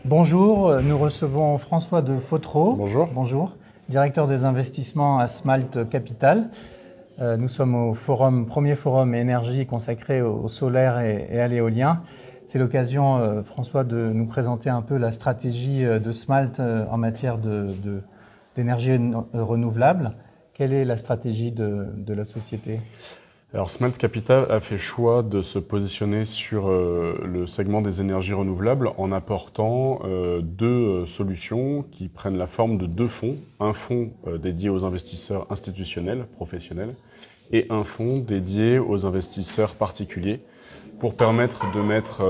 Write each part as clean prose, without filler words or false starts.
Bonjour, nous recevons François de Fautereau. Bonjour. Bonjour, directeur des investissements à Smalt Capital. Nous sommes au premier forum énergie consacré au solaire et à l'éolien. C'est l'occasion, François, de nous présenter un peu la stratégie de Smalt en matière d'énergie renouvelable. Quelle est la stratégie de la société ? Alors Smalt Capital a fait choix de se positionner sur le segment des énergies renouvelables en apportant deux solutions qui prennent la forme de deux fonds. Un fonds dédié aux investisseurs institutionnels, professionnels, et un fonds dédié aux investisseurs particuliers pour permettre de mettre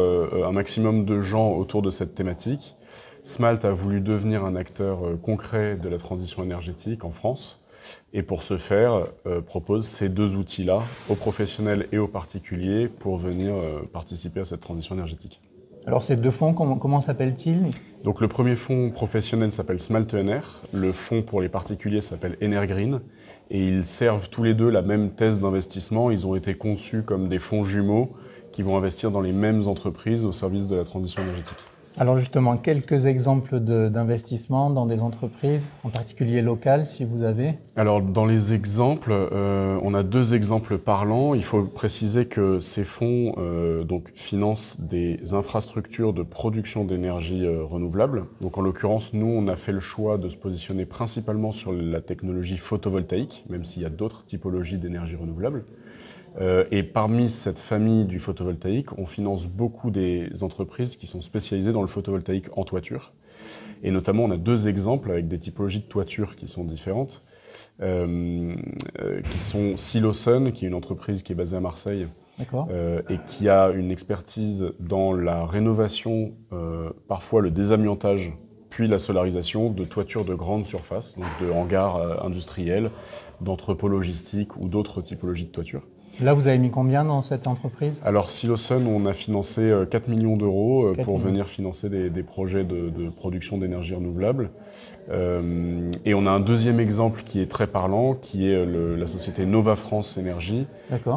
un maximum de gens autour de cette thématique. Smalt a voulu devenir un acteur concret de la transition énergétique en France. Et pour ce faire, propose ces deux outils-là aux professionnels et aux particuliers pour venir participer à cette transition énergétique. Alors ces deux fonds, comment s'appellent-ils ? Donc le premier fonds professionnel s'appelle Smalt ENR, le fonds pour les particuliers s'appelle Energreen, et ils servent tous les deux la même thèse d'investissement. Ils ont été conçus comme des fonds jumeaux qui vont investir dans les mêmes entreprises au service de la transition énergétique. Alors justement, quelques exemples d'investissement dans des entreprises, en particulier locales, si vous avez. Alors dans les exemples, on a deux exemples parlants. Il faut préciser que ces fonds donc, financent des infrastructures de production d'énergie renouvelable. Donc en l'occurrence, nous, on a fait le choix de se positionner principalement sur la technologie photovoltaïque, même s'il y a d'autres typologies d'énergie renouvelable. Et parmi cette famille du photovoltaïque, on finance beaucoup des entreprises qui sont spécialisées dans le photovoltaïque en toiture. Et notamment, on a deux exemples avec des typologies de toiture qui sont différentes, qui sont Silosun, qui est une entreprise qui est basée à Marseille, et qui a une expertise dans la rénovation, parfois le désamiantage, puis la solarisation de toitures de grande surface, donc de hangars industriels, d'entrepôts logistiques ou d'autres typologies de toitures. Là, vous avez mis combien dans cette entreprise ? Alors, Silosun, on a financé 4 millions d'euros pour venir financer des projets de production d'énergie renouvelable. Et on a un deuxième exemple qui est très parlant, qui est la société Nova France Énergie,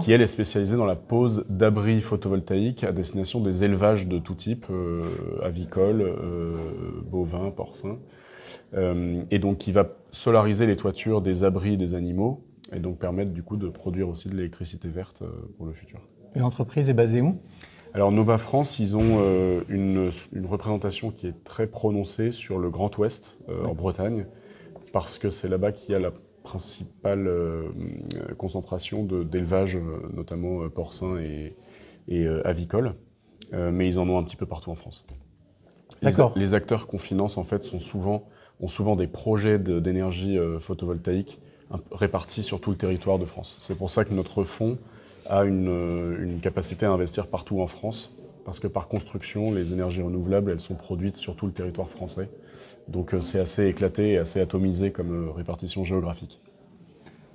qui elle est spécialisée dans la pose d'abris photovoltaïques à destination des élevages de tout type, avicoles, bovins, porcins, et donc qui va solariser les toitures des abris des animaux, et donc permettre du coup de produire aussi de l'électricité verte pour le futur. Et l'entreprise est basée où ? Alors Nova France, ils ont une représentation qui est très prononcée sur le Grand Ouest, en Bretagne, parce que c'est là-bas qu'il y a la principale concentration d'élevage, notamment porcin et avicole, mais ils en ont un petit peu partout en France. Les acteurs qu'on finance en fait ont souvent des projets d'énergie photovoltaïque répartis sur tout le territoire de France. C'est pour ça que notre fonds a une capacité à investir partout en France, parce que par construction, les énergies renouvelables, elles sont produites sur tout le territoire français. Donc c'est assez éclaté et assez atomisé comme répartition géographique.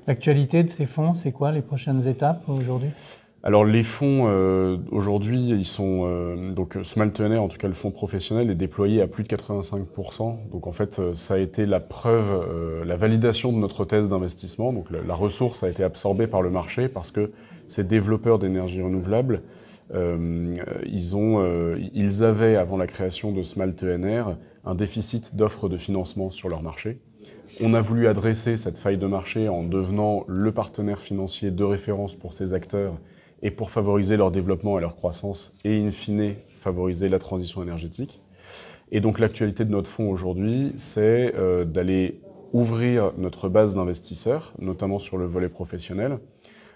L'actualité de ces fonds, c'est quoi les prochaines étapes aujourd'hui ? Alors les fonds, aujourd'hui, ils sont... donc Smalt ENR, en tout cas le fonds professionnel, est déployé à plus de 85%. Donc en fait, ça a été la preuve, la validation de notre thèse d'investissement. Donc la ressource a été absorbée par le marché parce que ces développeurs d'énergie renouvelable, ils avaient, avant la création de Smalt ENR, un déficit d'offres de financement sur leur marché. On a voulu adresser cette faille de marché en devenant le partenaire financier de référence pour ces acteurs et pour favoriser leur développement et leur croissance, et in fine, favoriser la transition énergétique. Et donc l'actualité de notre fonds aujourd'hui, c'est d'aller ouvrir notre base d'investisseurs, notamment sur le volet professionnel,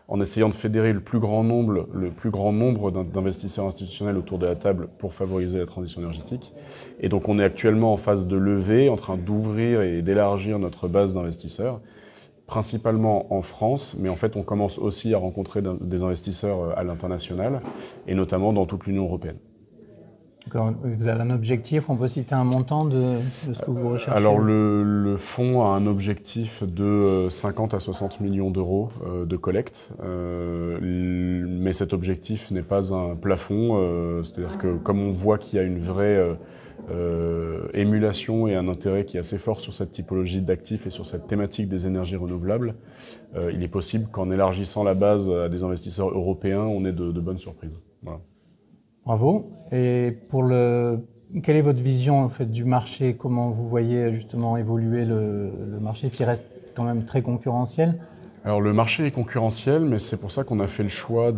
en essayant de fédérer le plus grand nombre d'investisseurs institutionnels autour de la table pour favoriser la transition énergétique. Et donc on est actuellement en phase de levée, en train d'ouvrir et d'élargir notre base d'investisseurs, principalement en France, mais en fait on commence aussi à rencontrer des investisseurs à l'international, et notamment dans toute l'Union européenne. Vous avez un objectif, on peut citer un montant de ce que vous recherchez ? Alors le fonds a un objectif de 50 à 60 millions d'euros de collecte, mais cet objectif n'est pas un plafond, c'est-à-dire que comme on voit qu'il y a une vraie émulation et un intérêt qui est assez fort sur cette typologie d'actifs et sur cette thématique des énergies renouvelables, il est possible qu'en élargissant la base à des investisseurs européens, on ait de bonnes surprises. Voilà. Bravo. Et pour le quelle est votre vision en fait, du marché? Comment vous voyez justement évoluer le marché qui reste quand même très concurrentiel? Alors le marché est concurrentiel, mais c'est pour ça qu'on a fait le choix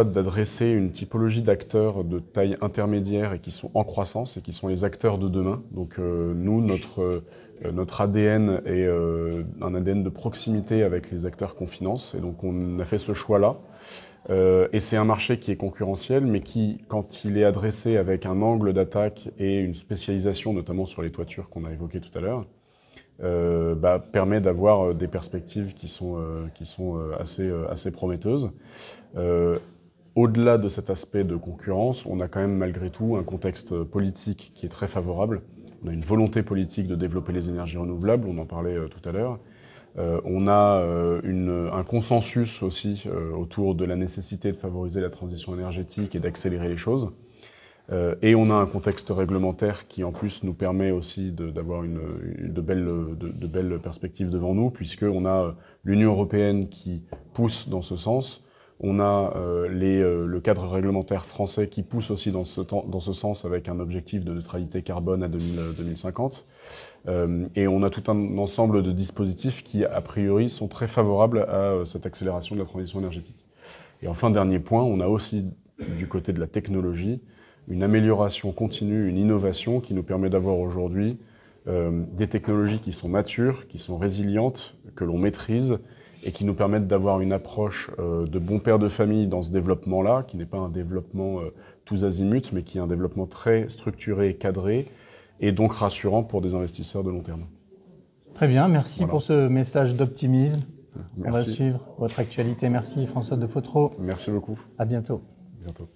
d'adresser une typologie d'acteurs de taille intermédiaire et qui sont en croissance et qui sont les acteurs de demain. Donc nous, notre ADN est un ADN de proximité avec les acteurs qu'on finance, et donc on a fait ce choix-là. Et c'est un marché qui est concurrentiel, mais qui, quand il est adressé avec un angle d'attaque et une spécialisation, notamment sur les toitures qu'on a évoquées tout à l'heure, permet d'avoir des perspectives qui sont assez prometteuses. Au-delà de cet aspect de concurrence, on a quand même malgré tout un contexte politique qui est très favorable. On a une volonté politique de développer les énergies renouvelables, on en parlait tout à l'heure. On a un consensus aussi autour de la nécessité de favoriser la transition énergétique et d'accélérer les choses. Et on a un contexte réglementaire qui en plus nous permet aussi d'avoir de belles perspectives devant nous, puisqu'on a l'Union européenne qui pousse dans ce sens, on a le cadre réglementaire français qui pousse aussi dans ce sens avec un objectif de neutralité carbone à 2050, et on a tout un ensemble de dispositifs qui a priori sont très favorables à cette accélération de la transition énergétique. Et enfin, dernier point, on a aussi du côté de la technologie une amélioration continue, une innovation qui nous permet d'avoir aujourd'hui des technologies qui sont matures, qui sont résilientes, que l'on maîtrise et qui nous permettent d'avoir une approche de bon père de famille dans ce développement-là, qui n'est pas un développement tous azimuts, mais qui est un développement très structuré, cadré et donc rassurant pour des investisseurs de long terme. Très bien, merci pour ce message d'optimisme. Merci. On va suivre votre actualité. Merci François Defotro. Merci beaucoup. À bientôt. À bientôt.